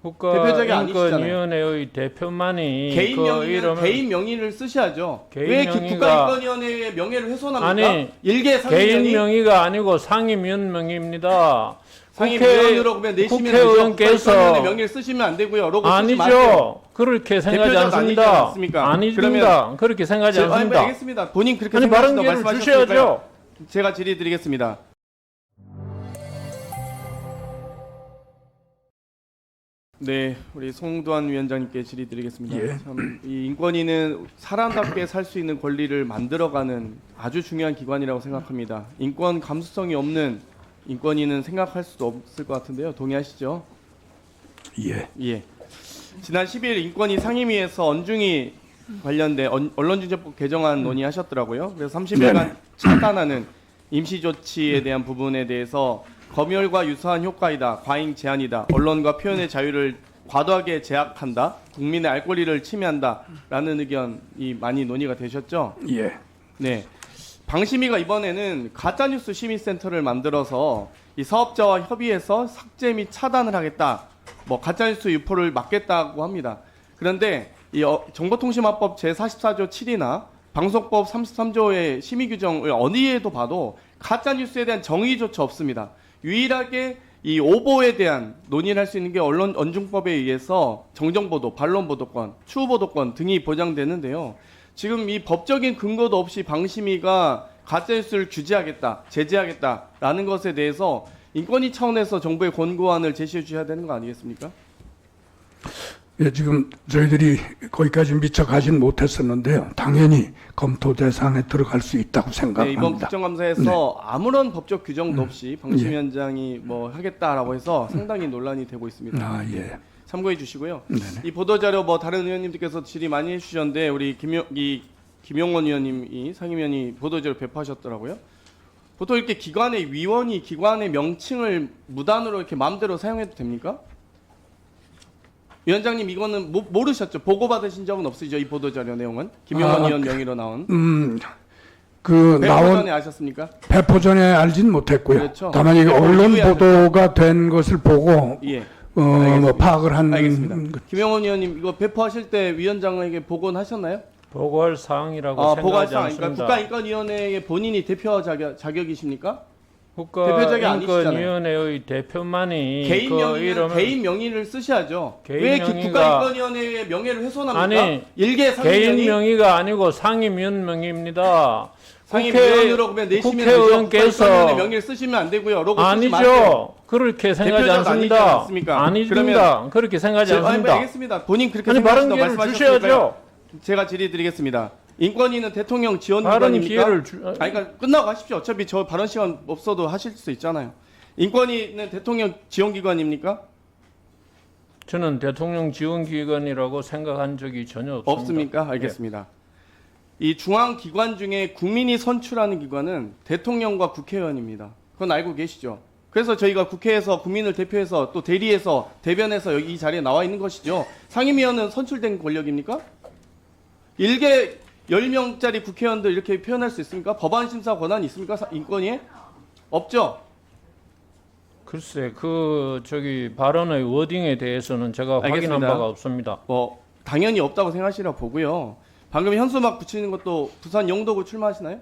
국가인권위원회의 대표만이 개인 명의를 쓰셔야죠. 개인 왜 명의가 국가인권위원회의 명예를 훼손합니까? 아니, 일개 개인 상임위원이 명의가 아니고 상임위원 명의입니다. 상임위원으로 그러면 내시면 되죠. 국회의원께서 국가인권위원회 명예를 쓰시면 안 되고요. 로고 쓰지 마세요. 아니죠. 그렇게 생각하지 대표자가 아니지 않습니다. 않습니까? 아닙니다. 그렇게 생각하지 않습니다. 알겠습니다. 본인 그렇게 아니, 발언 생각하신다고 기회를 말씀하셨으니까요. 주셔야죠. 제가 질의드리겠습니다. 네, 우리 송도한 위원장님께 질의드리겠습니다. 예. 참, 이 인권위는 사람답게 살 수 있는 권리를 만들어가는 아주 중요한 기관이라고 생각합니다. 인권 감수성이 없는 인권위는 생각할 수도 없을 것 같은데요. 동의하시죠? 예. 예. 지난 10일 인권위 상임위에서 언중위 관련된 언론중재법 개정안 논의하셨더라고요. 그래서 30일간 차단하는 임시조치에 대한 부분에 대해서 검열과 유사한 효과이다, 과잉 제한이다, 언론과 표현의 자유를 과도하게 제약한다, 국민의 알 권리를 침해한다라는 의견이 많이 논의가 되셨죠? 예. 네. 방심위가 이번에는 가짜뉴스 시민센터를 만들어서 이 사업자와 협의해서 삭제 및 차단을 하겠다, 뭐 가짜뉴스 유포를 막겠다고 합니다. 그런데 이 정보통신망법 제44조 7이나 방송법 33조의 심의 규정을 어디에도 봐도 가짜뉴스에 대한 정의조차 없습니다. 유일하게 이 오보에 대한 논의를 할 수 있는 게 언중법에 의해서 정정보도, 반론보도권, 추후보도권 등이 보장되는데요. 지금 이 법적인 근거도 없이 방심위가 가짜뉴스를 규제하겠다, 제재하겠다라는 것에 대해서 인권위 차원에서 정부의 권고안을 제시해 주셔야 되는 거 아니겠습니까? 예, 지금 저희들이 거기까지 미처 가진 못했었는데요. 당연히 검토 대상에 들어갈 수 있다고 네, 생각합니다. 이번 국정감사에서 아무런 법적 규정도 없이 방심위원장이 뭐 하겠다라고 해서 상당히 논란이 되고 있습니다. 아, 예. 참고해 주시고요. 네네. 이 보도자료 뭐 다른 의원님들께서 질의 많이 해주셨는데 우리 김용원 의원님이 상임위원이 보도자료 배포하셨더라고요. 보통 이렇게 기관의 위원이 기관의 명칭을 무단으로 이렇게 마음대로 사용해도 됩니까? 위원장님 이거는 모르셨죠? 보고받으신 적은 없으시죠? 이 보도자료 내용은 김용원 의원 명의로 나온. 그 배포 나온 전에 아셨습니까? 배포 전에 알진 못했고요. 그렇죠. 다만 이 언론 이후에 보도가 된 것을 보고 예. 뭐 파악을 한 알겠습니다. 김용원 의원님 이거 배포하실 때 위원장에게 보고는 하셨나요? 보고할 사항이라고 보고할 생각하지 사항. 않습니다. 그러니까 국가인권위원회의 본인이 대표 자격이십니까? 대표자격이 아니시잖아요. 국가인권위원회의 대표만이 개인 명의를 쓰셔야죠. 개인 왜 명의가 국가인권위원회의 명예를 훼손합니까? 아니, 일개 개인 상임위원이 명의가 아니고 상임위원 명의입니다. 상임위원으로 그러면 내시면 되죠. 국회의원께서 국가인권위원회 명예를 쓰시면 안 되고요. 로고 쓰지 마세요. 아니죠. 그렇게 생각하지 대표자가 아니지 않습니다. 않습니까? 아닙니다. 그렇게 생각하지 않습니다. 알겠습니다. 본인 그렇게 아니, 발언 생각하신다고 기회를 말씀하셨으니까요. 주셔야죠. 제가 질의드리겠습니다. 인권위는 대통령 지원 발언 기관입니까? 기회를 아니, 그러니까 끝나고 하십시오. 어차피 저 발언 시간 없어도 하실 수 있잖아요. 인권위는 대통령 지원 기관입니까? 저는 대통령 지원기관이라고 생각한 적이 전혀 없습니다. 없습니까? 알겠습니다. 이 중앙 기관 중에 국민이 선출하는 기관은 대통령과 국회의원입니다. 그건 알고 계시죠? 그래서 저희가 국회에서 국민을 대표해서 또 대리해서 대변해서 여기 이 자리에 나와 있는 것이죠. 상임위원은 선출된 권력입니까? 일개 10명짜리 국회의원들 이렇게 표현할 수 있습니까? 법안 심사 권한이 있습니까? 인권위에? 없죠? 글쎄, 발언의 워딩에 대해서는 제가 확인한 알겠습니다. 바가 없습니다. 뭐 당연히 없다고 생각하시라 보고요. 방금 현수막 붙이는 것도 부산 영도구 출마하시나요?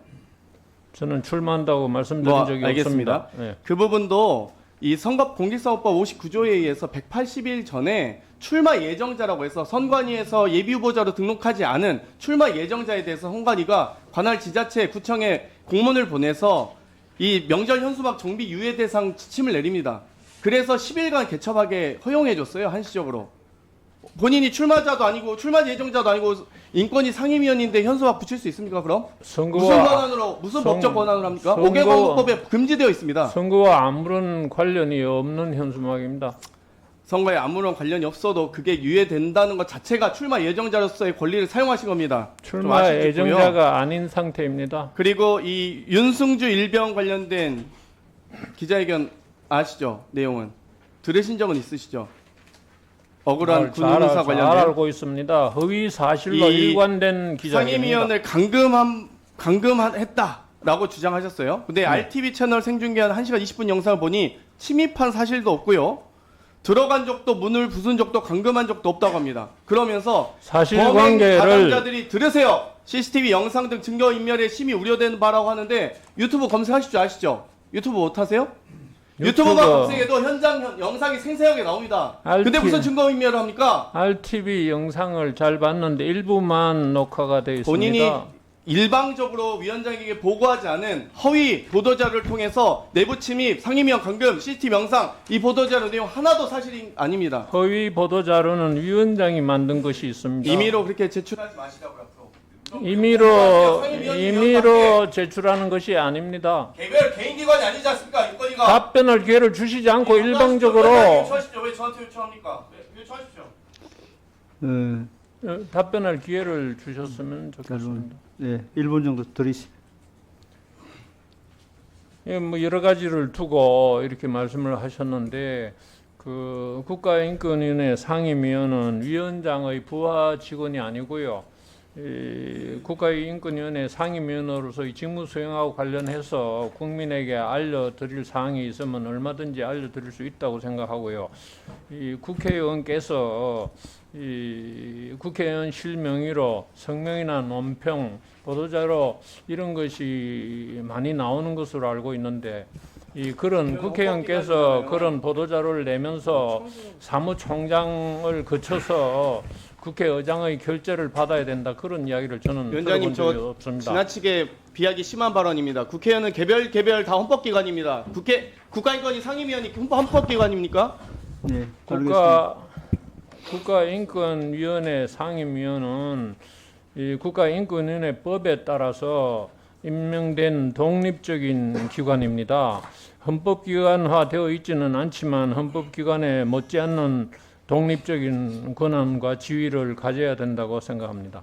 저는 출마한다고 말씀드린 적이 알겠습니다. 없습니다. 네. 그 부분도 이 선거공직사업법 59조에 의해서 180일 전에 출마 예정자라고 해서 선관위에서 예비후보자로 등록하지 않은 출마 예정자에 대해서 선관위가 관할 지자체 구청에 공문을 보내서 이 명절 현수막 정비 유예 대상 지침을 내립니다. 그래서 10일간 개첩하게 허용해줬어요. 한시적으로. 본인이 출마자도 아니고 출마 예정자도 아니고 인권위 상임위원인데 현수막 붙일 수 있습니까? 그럼 무슨 권한으로 무슨 법적 권한으로 합니까? 5개공법에 금지되어 있습니다. 선거와 아무런 관련이 없는 현수막입니다. 선거에 아무런 관련이 없어도 그게 유예된다는 것 자체가 출마 예정자로서의 권리를 사용하신 겁니다. 출마 예정자가 아닌 상태입니다. 그리고 이 윤승주 일병 관련된 기자회견 아시죠? 내용은 들으신 적은 있으시죠? 억울한 군 의사 관련된 잘 알고 있습니다. 허위 사실로 일관된 기자입니다. 상임위원을 강금했다라고 주장하셨어요. 근데 RTV 채널 생중계한 1시간 20분 영상을 보니 침입한 사실도 없고요. 들어간 적도 문을 부순 적도 감금한 적도 없다고 합니다. 그러면서 범행 사실관계를 가담자들이 들으세요. CCTV 영상 등 증거 인멸에 심히 우려되는 바라고 하는데 유튜브 검색하실 줄 아시죠? 유튜브 못 하세요? 유튜브만 검색해도 현장 영상이 생생하게 나옵니다. 근데 무슨 증거 인멸을 합니까? RTV 영상을 잘 봤는데 일부만 녹화가 되어 있습니다. 본인이 일방적으로 위원장에게 보고하지 않은 허위 보도자료를 통해서 내부 침입, 상임위원 감금, CCTV 영상 이 보도자료 내용 하나도 사실이 아닙니다. 허위 보도 자료는 위원장이 만든 것이 있습니다. 임의로 그렇게 제출하지 마시라고요. 임의로 제출하는 것이 아닙니다. 개별 개인 기관이 아니지 않습니까? 인권위가. 답변할 기회를 주시지 않고 일방적으로 요청하십시오. 왜 저한테 요청합니까? 왜 요청하십시오. 답변할 기회를 주셨으면 좋겠습니다. 네, 1분 정도 드리시. 예, 뭐 여러 가지를 두고 이렇게 말씀을 하셨는데 그 국가인권위원회 상임위원은 위원장의 부하 직원이 아니고요. 이 국가인권위원회 상임위원으로서 이 직무 수행하고 관련해서 국민에게 알려드릴 사항이 있으면 얼마든지 알려드릴 수 있다고 생각하고요. 이 국회의원께서 이 국회의원 실명의로 성명이나 논평, 보도자료 이런 것이 많이 나오는 것으로 알고 있는데 이 그런 국회의원께서 그런 보도자료를 내면서 사무총장을 거쳐서 국회의장의 결재를 받아야 된다 그런 이야기를 저는 위원장님, 들어본 적이 저 없습니다. 지나치게 비하기 심한 발언입니다. 국회의원은 개별 다 헌법기관입니다. 국가인권위 상임위원이 헌법기관입니까? 네, 알겠습니다. 국가인권위원회 상임위원은 이 국가인권위원회법에 따라서 임명된 독립적인 기관입니다. 헌법기관화되어 있지는 않지만 헌법기관에 못지않는 독립적인 권한과 지위를 가져야 된다고 생각합니다.